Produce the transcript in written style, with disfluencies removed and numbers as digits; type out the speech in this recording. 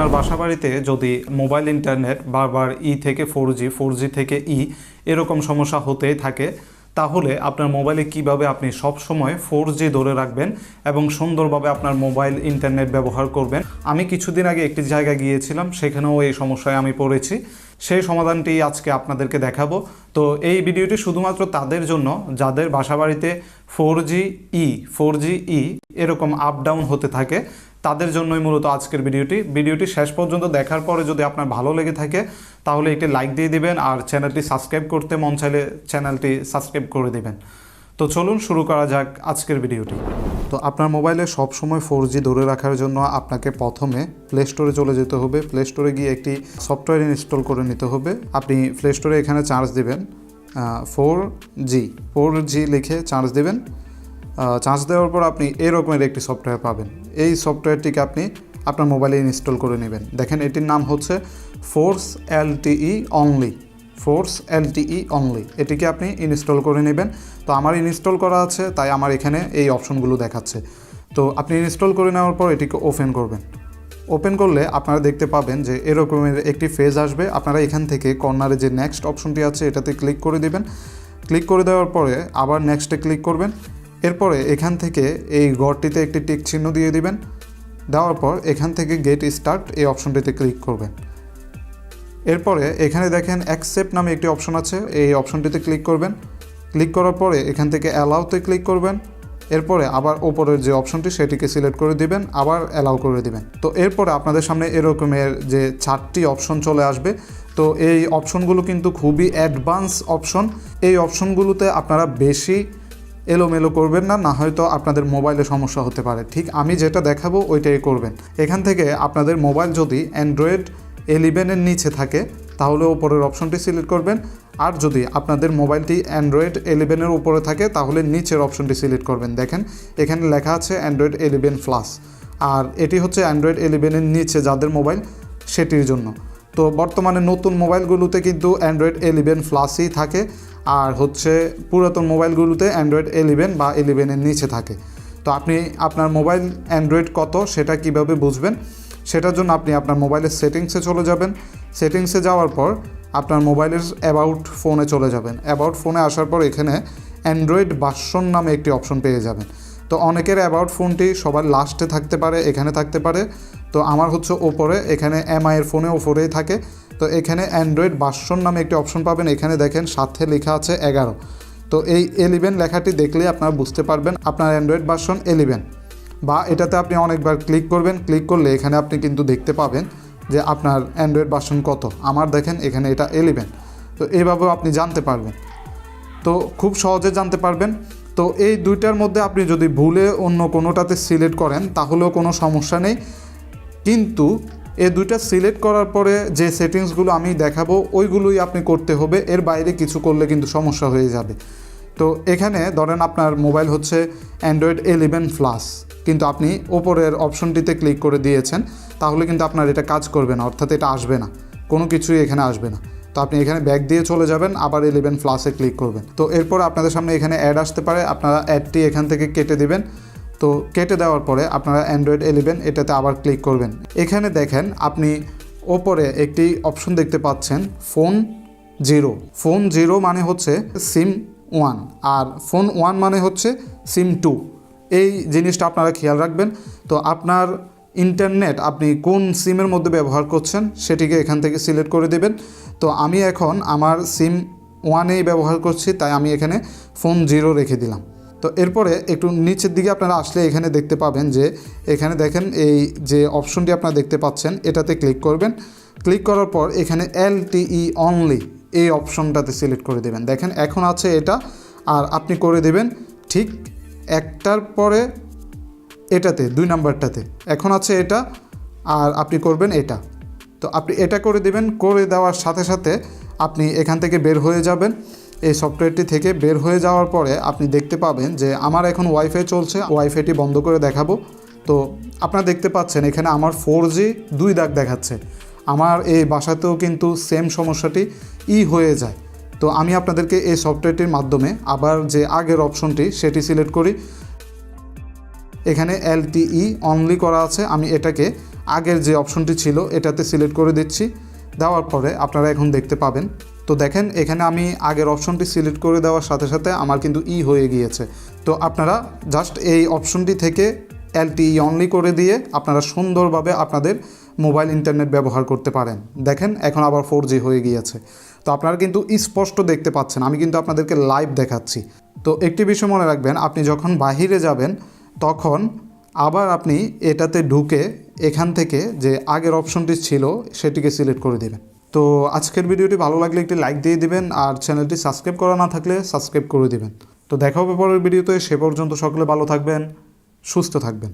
আপনার বাসাবাড়িতে যদি mobile internet বারবার থেকে 4G থেকে এরকম সমস্যা হতেই থাকে, তাহলে আপনার মোবাইলে কিভাবে আপনি সব সময় 4G ধরে রাখবেন এবং সুন্দরভাবে আপনার মোবাইল ইন্টারনেট ব্যবহার করবেন। আমি কিছুদিন আগে একটি জায়গায় গিয়েছিলাম, সেখানেও এই সমস্যায় আমি পড়েছি। সেই সমাধানটি আজকে আপনাদেরকে দেখাবো। তো এই ভিডিওটি শুধুমাত্র তাদের জন্য যাদের বাসাবাড়িতে 4G এরকম আপ ডাউন হতে থাকে, তাদের জন্যই মূলত আজকের ভিডিওটি শেষ পর্যন্ত দেখার পরে যদি আপনার ভালো লেগে থাকে তাহলে একটি লাইক দিয়ে দিবেন, আর চ্যানেলটি সাবস্ক্রাইব করতে মন চাইলে চ্যানেলটি সাবস্ক্রাইব করে দিবেন। তো চলুন শুরু করা যাক আজকের ভিডিওটি। তো আপনার মোবাইলে সবসময় 4G ধরে রাখার জন্য আপনাকে প্রথমে প্লে স্টোরে চলে যেতে হবে। প্লে স্টোরে গিয়ে একটি সফটওয়্যার ইনস্টল করে নিতে হবে। আপনি প্লে স্টোরে এখানে চার্জ দেবেন 4G লিখে চার্জ দেবেন। চার্জ দেওয়ার পর আপনি এরকমের একটি সফটওয়্যার পাবেন। এই সফটওয়্যারটিকে আপনি আপনার মোবাইলে ইনস্টল করে নেবেন। দেখেন, এটির নাম হচ্ছে ফোর্স LTE অনলি। এটিকে আপনি ইনস্টল করে নেবেন। তো আমার ইনস্টল করা আছে, তাই আমার এখানে এই অপশনগুলো দেখাচ্ছে। তো আপনি ইনস্টল করে নেওয়ার পর এটিকে ওপেন করবেন। ওপেন করলে আপনারা দেখতে পাবেন যে এরকমের একটি ফেজ আসবে। আপনারা এখান থেকে কর্নারে যে নেক্সট অপশনটি আছে এটাতে ক্লিক করে দিবেন। ক্লিক করে দেওয়ার পরে আবার নেক্সটে ক্লিক করবেন। এরপরে এখান থেকে এই ঘরটিতে একটি টিক চিহ্ন দিয়ে দিবেন। দেওয়ার পর এখান থেকে গেট স্টার্ট এই অপশনটিতে ক্লিক করবেন। এরপরে এখানে দেখেন অ্যাকসেপ্ট নামে একটি অপশন আছে, এই অপশনটিতে ক্লিক করবেন। ক্লিক করার পরে এখান থেকে অ্যালাউতে ক্লিক করবেন। এরপরে আবার ওপরের যে অপশনটি সেটিকে সিলেক্ট করে দিবেন, আবার অ্যালাউ করে দিবেন। তো এরপরে আপনাদের সামনে এরকমের যে 4টি অপশন চলে আসবে। তো এই অপশনগুলো কিন্তু খুবই অ্যাডভান্স অপশন। এই অপশনগুলোতে আপনারা বেশি এলোমেলো করবেন না, না হয়তো আপনাদের মোবাইলে সমস্যা হতে পারে। ঠিক আমি যেটা দেখাবো ওইটাই করবেন। এখান থেকে আপনাদের মোবাইল যদি অ্যান্ড্রয়েড 11-এর নিচে থাকে তাহলে ওপরের অপশনটি সিলেক্ট করবেন, আর যদি আপনাদের মোবাইলটি অ্যান্ড্রয়েড 11-এর উপরে থাকে তাহলে নিচের অপশনটি সিলেক্ট করবেন। দেখেন এখানে লেখা আছে অ্যান্ড্রয়েড 11+, আর এটি হচ্ছে অ্যান্ড্রয়েড 11-এর নিচে যাদের মোবাইল সেটির জন্য। তো বর্তমানে নতুন মোবাইলগুলোতে কিন্তু অ্যান্ড্রয়েড 11+ই থাকে, আর হচ্ছে পুরাতন মোবাইলগুলোতে অ্যান্ড্রয়েড 11 বা 11-এর নিচে থাকে। তো আপনি আপনার মোবাইল অ্যান্ড্রয়েড কত সেটা কিভাবে বুঝবেন, সেটার জন্য আপনি আপনার মোবাইলের সেটিংসে চলে যাবেন। সেটিংসে যাওয়ার পর আপনার মোবাইলের অ্যাবাউট ফোনে চলে যাবেন। অ্যাবাউট ফোনে আসার পর এখানে অ্যান্ড্রয়েড ভার্সন নামে একটি অপশন পেয়ে যাবেন। তো অনেকের অ্যাবাউট ফোনটি সবার লাস্টে থাকতে পারে, এখানে থাকতে পারে। তো আমার হচ্ছে ওপরে, এখানে MI-এর ফোনে ওপরেই থাকে। তো এখানে অ্যান্ড্রয়েড ভার্সন নামে একটি অপশন পাবেন। এখানে দেখেন সাথে লেখা আছে 11। তো এই 11 লেখাটি দেখলেই আপনারা বুঝতে পারবেন আপনার অ্যান্ড্রয়েড ভার্সন 11। বা এটাতে আপনি অনেকবার ক্লিক করবেন। ক্লিক করলে এখানে আপনি কিন্তু দেখতে পাবেন যে আপনার অ্যান্ড্রয়েড ভার্সন কত। আমার দেখেন এখানে এটা 11। তো এইভাবেও আপনি জানতে পারবেন, তো খুব সহজে জানতে পারবেন। তো এই দুইটার মধ্যে আপনি যদি ভুলে অন্য কোনোটাতে সিলেক্ট করেন তাহলেও কোনো সমস্যা নেই, কিন্তু এই দুইটা সিলেক্ট করার পরে যে সেটিংসগুলো আমি দেখাবো ওইগুলোই আপনি করতে হবে। এর বাইরে কিছু করলে কিন্তু সমস্যা হয়ে যাবে। তো এখানে ধরেন আপনার মোবাইল হচ্ছে অ্যান্ড্রয়েড 11+, কিন্তু আপনি ওপরের অপশনটিতে ক্লিক করে দিয়েছেন, তাহলে কিন্তু আপনার এটা কাজ করবে না, অর্থাৎ এটা আসবে না, কোনো কিছুই এখানে আসবে না। তো আপনি এখানে ব্যাক দিয়ে চলে যাবেন, আবার 11+-এ ক্লিক করবেন। তো এরপর আপনাদের সামনে এখানে অ্যাড আসতে পারে, আপনারা অ্যাডটি এখান থেকে কেটে দিবেন। তো কেটে দেওয়ার পরে আপনারা অ্যান্ড্রয়েড 11 এটাতে আবার ক্লিক করবেন। এখানে দেখেন আপনি ওপরে একটি অপশন দেখতে পাচ্ছেন ফোন 0 মানে হচ্ছে সিম 1, আর ফোন 1 মানে হচ্ছে সিম 2। এই জিনিসটা আপনারা খেয়াল রাখবেন। তো আপনার ইন্টারনেট আপনি কোন সিমের মধ্যে ব্যবহার করছেন সেটিকে এখান থেকে সিলেক্ট করে দেবেন। তো আমি এখন আমার সিম 1-এই ব্যবহার করছি, তাই আমি এখানে ফোন 0 রেখে দিলাম। তো এরপরে একটু নিচের দিকে আপনারা আসলে এখানে দেখতে পাবেন যে এখানে দেখেন এই যে অপশনটি আপনারা দেখতে পাচ্ছেন এটাতে ক্লিক করবেন। ক্লিক করার পর এখানে LTE অনলি এই অপশনটাতে সিলেক্ট করে দেবেন। দেখেন এখন আছে এটা, আর আপনি করে দেবেন ঠিক একটার পরে এটাতে 2 নাম্বারটাতে এখন আছে এটা, আর আপনি করবেন এটা। তো আপনি এটা করে দেবেন। করে দেওয়ার সাথে সাথে আপনি এখান থেকে বের হয়ে যাবেন। এই সফটওয়্যারটি থেকে বের হয়ে যাওয়ার পরে আপনি দেখতে পাবেন যে আমার এখন ওয়াইফাই চলছে, ওয়াইফাইটি বন্ধ করে দেখাবো। তো আপনারা দেখতে পাচ্ছেন এখানে আমার 4G 2 দাগ দেখাচ্ছে। আমার এই বাসাতেও কিন্তু সেম সমস্যাটি হয়ে যায়। তো আমি আপনাদেরকে এই সফটওয়্যারটির মাধ্যমে আবার যে আগের অপশনটি সেটি সিলেক্ট করি। এখানে LTE অনলি করা আছে, আমি এটাকে আগের যে অপশনটি ছিল এটাতে সিলেক্ট করে দিচ্ছি। দেওয়ার পরে আপনারা এখন দেখতে পাবেন, তো দেখেন এখানে আমি আগের অপশনটি সিলেক্ট করে দেওয়ার সাথে সাথে আমার কিন্তু হয়ে গিয়েছে। তো আপনারা জাস্ট এই অপশনটি থেকে LTE অনলি করে দিয়ে আপনারা সুন্দরভাবে আপনাদের মোবাইল ইন্টারনেট ব্যবহার করতে পারেন। দেখেন এখন আবার 4G হয়ে গিয়েছে। তো আপনারা কিন্তু স্পষ্ট দেখতে পাচ্ছেন, আমি কিন্তু আপনাদেরকে লাইভ দেখাচ্ছি। তো একটি বিষয় মনে রাখবেন, আপনি যখন বাহিরে যাবেন তখন আবার আপনি এটাতে ঢুকে এখান থেকে যে আগের অপশনটি ছিল সেটিকে সিলেক্ট করে দেবেন। তো আজকের ভিডিওটি ভালো লাগলে একটি লাইক দিয়ে দিবেন, আর চ্যানেলটি সাবস্ক্রাইব করা না থাকলে সাবস্ক্রাইব করে দিবেন। তো দেখা হবে পরের ভিডিওতে, সে পর্যন্ত সকলে ভালো থাকবেন, সুস্থ থাকবেন।